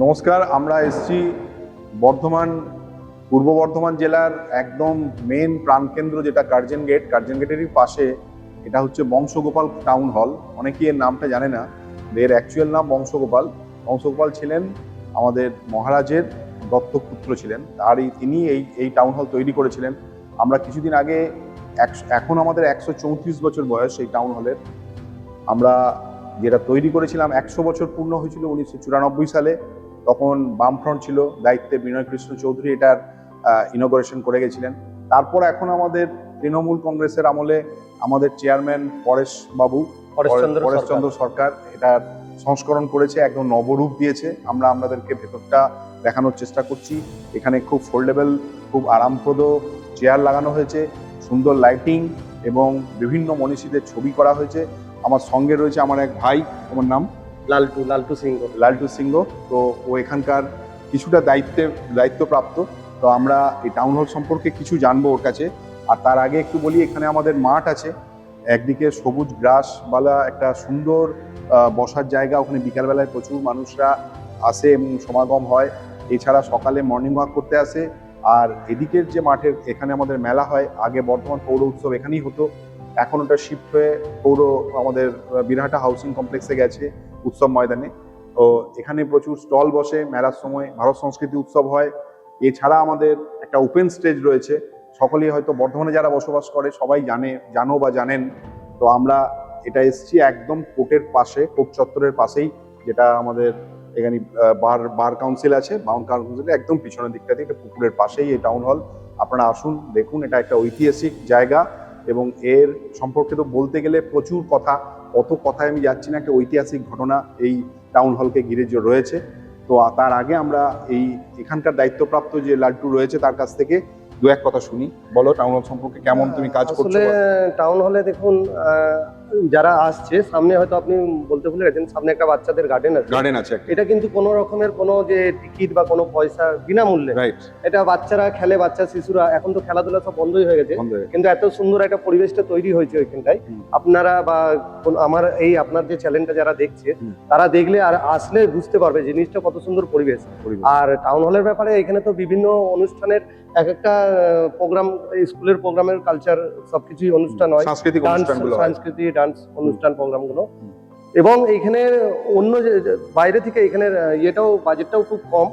নমস্কার, আমরা এসেছি বর্ধমান, পূর্ব বর্ধমান জেলার একদম মেন প্রাণকেন্দ্র যেটা কার্জন গেটেরই পাশে। এটা হচ্ছে বংশগোপাল টাউন হল। অনেকেই এর নামটা জানে না। এর অ্যাকচুয়াল নাম বংশগোপাল ছিলেন আমাদের মহারাজের দত্তক পুত্র ছিলেন। আর তিনি এই টাউন হল তৈরি করেছিলেন। আমরা কিছুদিন আগে এখন আমাদের 134 বছর বয়স এই টাউন হলের। আমরা যেটা তৈরি করেছিলাম 100 বছর পূর্ণ হয়েছিল 1994 সালে। তখন বামফ্রন্ট ছিল দায়িত্বে, বিনয় কৃষ্ণ চৌধুরী এটার ইনগরেশন করে গেছিলেন। তারপর এখন আমাদের তৃণমূল কংগ্রেসের আমলে আমাদের চেয়ারম্যান পরেশচন্দ্র সরকার এটার সংস্করণ করেছে, একদম নবরূপ দিয়েছে। আমরা আপনাদেরকে ভেতরটা দেখানোর চেষ্টা করছি। এখানে খুব ফোল্ডেবল, খুব আরামপ্রদ চেয়ার লাগানো হয়েছে, সুন্দর লাইটিং এবং বিভিন্ন মনীষীদের ছবি করা হয়েছে। আমার সঙ্গে রয়েছে আমার এক ভাই, আমার নাম লালটু সিংহ। তো ও এখানকার কিছুটা দায়িত্বপ্রাপ্ত। তো আমরা এই টাউন হল সম্পর্কে কিছু জানবো ওর কাছে। আর তার আগে একটু বলি, এখানে আমাদের মাঠ আছে, একদিকে সবুজ গ্রাসওয়ালা একটা সুন্দর বসার জায়গা। ওখানে বিকালবেলায় প্রচুর মানুষরা আসে এবং সমাগম হয়। এছাড়া সকালে মর্নিং ওয়াক করতে আসে। আর এদিকের যে মাঠের, এখানে আমাদের মেলা হয়। আগে বর্ধমান পৌর উৎসব এখানেই হতো, এখন ওটা শিফট হয়ে আমাদের বিরাটা হাউসিং কমপ্লেক্সে গেছে, উৎসব ময়দানে। তো এখানে প্রচুর স্টল বসে মেলার সময়, ভারত সংস্কৃতি উৎসব হয়। এছাড়া আমাদের একটা ওপেন স্টেজ রয়েছে। সকলেই হয়তো বর্ধমানে যারা বসবাস করে সবাই জানেন। তো আমরা এটা এসছি একদম কোর্টের পাশে, কোর্ট চত্বরের পাশেই, যেটা আমাদের এখানে বার কাউন্সিল আছে। বার কাউন্সিলের একদম পিছনের দিকটাতে, এটা পুকুরের পাশেই এই টাউন হল। আপনারা আসুন, দেখুন। এটা একটা ঐতিহাসিক জায়গা এবং এর সম্পর্কে তো বলতে গেলে প্রচুর কথা, অত কথায় আমি যাচ্ছি না। একটা ঐতিহাসিক ঘটনা এই টাউন হলকে ঘিরে যে রয়েছে। তো তার আগে আমরা এখানকার দায়িত্বপ্রাপ্ত যে লাল্টু রয়েছে তার কাছ থেকে দু এক কথা শুনি। বলো টাউন হল সম্পর্কে কেমন তুমি কাজ করছো। টাউন হলে দেখুন, যারা আসছে, সামনে হয়তো আপনি বলতে ভুলে গেছেন, সামনে একটা বাচ্চাদের গার্ডেন আছে। এটা কিন্তু কোনো রকমের কোনো যে টিকিট বা কোনো পয়সা বিনামূল্যে, এটা বাচ্চারা খেলে, বাচ্চা শিশুরা। এখন তো খেলাধুলা সব বন্ধই হয়ে গেছে, কিন্তু এত সুন্দর একটা পরিবেশটা তৈরি হয়েছে ওইখানটায়। আপনারা বা আপনার যে চ্যানেলটা যারা দেখছে, তারা দেখলে আর আসলে বুঝতে পারবে জিনিসটা কত সুন্দর পরিবেশ। আর টাউন হলের ব্যাপারে এখানে তো বিভিন্ন অনুষ্ঠানের একটা প্রোগ্রাম, স্কুলের প্রোগ্রামের কালচার সবকিছুই অনুষ্ঠান হয়, সাংস্কৃতিক ডান্স অনুষ্ঠান প্রোগ্রামগুলো। এবং এইখানে অন্য বাইরে থেকে এখানের বাজেটটাও খুব কম।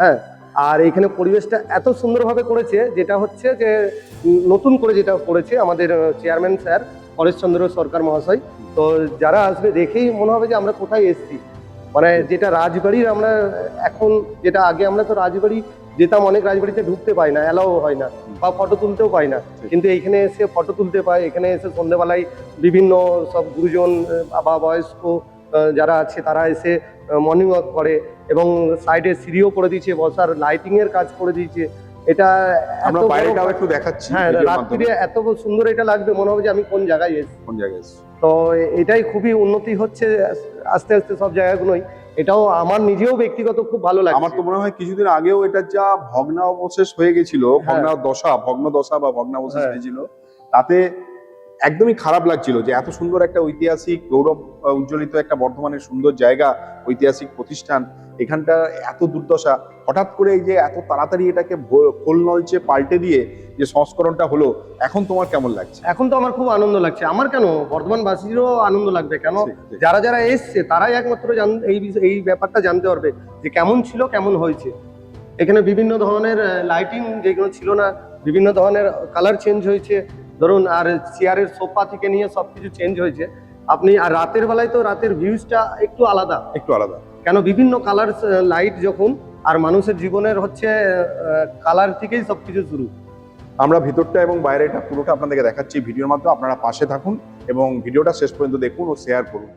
হ্যাঁ, আর এখানে পরিবেশটা এত সুন্দরভাবে করেছে, যেটা হচ্ছে যে নতুন করে যেটা করেছে আমাদের চেয়ারম্যান স্যার পরেশচন্দ্র সরকার মহাশয়। তো যারা আসবে দেখেই মনে হবে যে আমরা কোথায় এসেছি। মানে যেটা রাজবাড়ির, আমরা এখন যেটা আগে আমরা তো রাজবাড়ি যেতাম, অনেক রাজবাড়িতে ঢুকতে পাই না, অ্যালাও হয় না, বা ফটো তুলতেও পাই না। কিন্তু এইখানে এসে ফটো তুলতে পাই। এখানে এসে সন্ধ্যেবেলায় বিভিন্ন সব গুরুজন বা বয়স্ক যারা আছে তারা এসে মর্নিং ওয়াক করে, এবং সাইডে সিঁড়িও করে দিয়েছে, বসার লাইটিং এর কাজ করে দিয়েছে। এটা আমরা বাইরেটাও একটু দেখাচ্ছি। হ্যাঁ, রাত্রিরে এত সুন্দর এটা লাগবে, মনে হবে যে আমি কোন জায়গায় এসেছি। তো এটাই খুবই উন্নতি হচ্ছে আস্তে আস্তে সব জায়গাগুলোই। এটাও আমার নিজেও ব্যক্তিগত খুব ভালো লাগে। আমার তো মনে হয় কিছুদিন আগেও এটা যা ভগ্নাবশেষ হয়ে গেছিল, ভগ্নদশা বা ভগ্নাবশেষ হয়েছিল, তাতে একদমই খারাপ লাগছিল যে এত সুন্দর একটা ঐতিহাসিক গৌরব উজ্জ্বলিত একটা বর্ধমানের সুন্দর জায়গা, ঐতিহাসিক প্রতিষ্ঠান, এখানটা এত দুর্দশা। হঠাৎ করে এই যে এত তাড়াতাড়ি এটাকে খোল নলচে পাল্টে দিয়ে যে সংস্করণটা হলো, এখন তোমার কেমন লাগছে? এখন তো আমার খুব আনন্দ লাগছে। আমার কেন, বর্ধমানবাসীরও আনন্দ লাগবে। কেন, যারা যারা এসছে তারাই একমাত্র এই ব্যাপারটা জানতে পারবে যে কেমন ছিল, কেমন হয়েছে। এখানে বিভিন্ন ধরনের লাইটিং যেগুলো ছিল না, বিভিন্ন ধরনের কালার চেঞ্জ হয়েছে ধরুন। আর চেয়ারের সোফা থেকে নিয়ে সবকিছু চেঞ্জ হয়েছে। আপনি আর রাতের বেলায় তো রাতের ভিউজটা একটু আলাদা। কেন, বিভিন্ন কালার লাইট যখন, আর মানুষের জীবনের হচ্ছে কালার থেকেই সবকিছু শুরু। আমরা ভিতরটা এবং বাইরেটা পুরোটা আপনাদেরকে দেখাচ্ছি ভিডিওর মাধ্যমে। আপনারা পাশে থাকুন এবং ভিডিওটা শেষ পর্যন্ত দেখুন ও শেয়ার করুন।